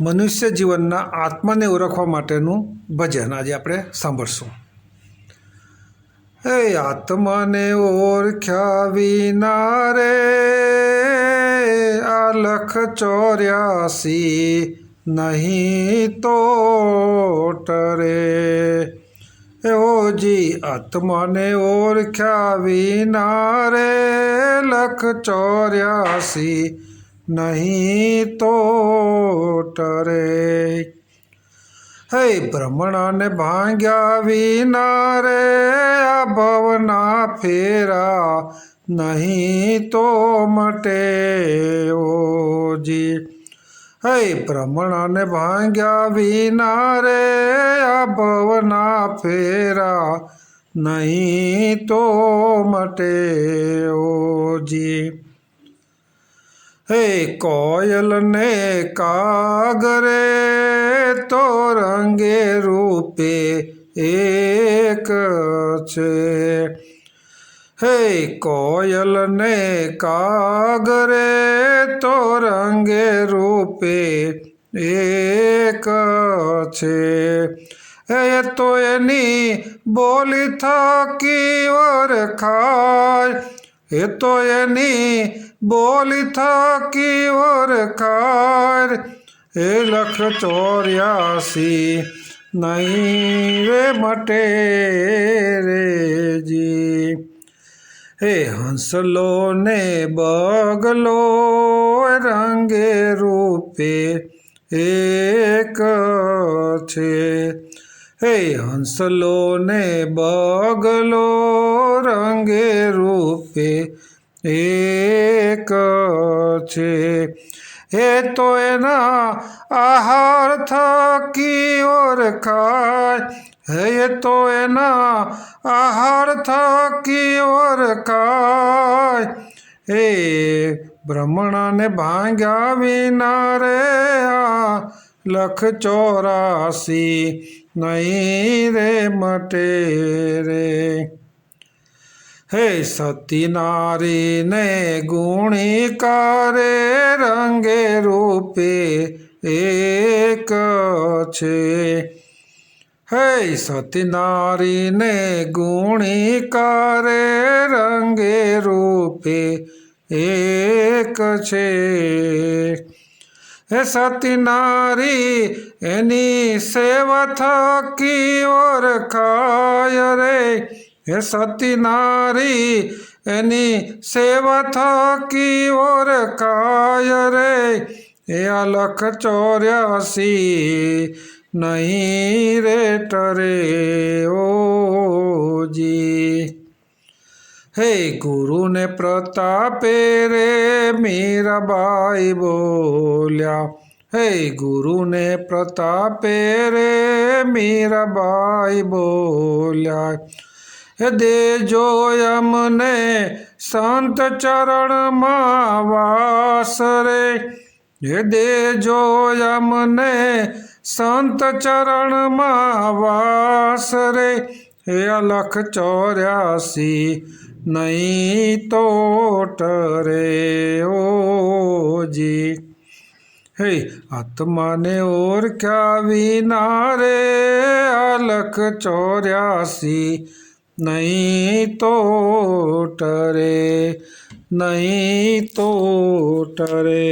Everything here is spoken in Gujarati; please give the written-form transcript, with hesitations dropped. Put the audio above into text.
મનુષ્ય જીવનના આત્માને ઓળખવા માટેનું ભજન આજે આપણે સાંભળશું. હે આત્માને ઓળખ્યા વિના રે આ 184 નહીં તો ટરે. ઓજી આત્માને ઓળખ્યા વિના રે 184 નહીં તો ટરે. હે ભ્રમણાને ભાંગ્યા વિના રે આ ભવના ફેરા નહીં તો મટે. ઓજી હે ભ્રમણાને ભાંગ્યા વિના રે આ ભવના ફેરા નહીં તો મટે. ઓજી હે કોયલને કાગરે તો રંગે રૂપે એક છે. હે કોયલને કાગરે તો રંગે રૂપે એક છે. એ તો એની બોલી થકી ઓળખાય. એ તો એની બોલી થકી ઓળખાય. એ 184 નહીં રે મટે રેજી. હે હંસલો ને બગલો રંગે રૂપે એક છે. હે હંસલો ને બગલો રંગે રૂપે એક છે. એ તો એના આહાર થકી ઓળખાય. હે તો એના આહાર થકી ઓળખાય. હે ભ્રમણાને ભાંગ્યા વિના રે આ 184 નહીં રે મટે રે. હે સતી નારીને ગુણિકારે રંગે રૂપે એક છે. હે સતી નારીને ગુણિકારે રંગે રૂપે એક છે. હે સતી નારી એની સેવા થકી ઓળખાય રે. હે સતી નારી એની સેવા થકી ઓળખાય રે. એ આ 184 નહીં રે ટરે. ઓજી હે ગુરુને પ્રતાપે રે મીરાબાઈ બોલ્યા. હે ગુરુને પ્રતાપે રે મીરાબાઈ બોલ્યા. હે દેજો અમને સંત ચરણમાં વાસ રે. હે દેજો અમને સંત ચરણમાં વાસ રે. હે 184 નહીં તો ટરે. ઓજી હે આત્માને ઓળખ્યા વિના રે આ 184 નહીં તો ટરે. નહીં તો ટરે.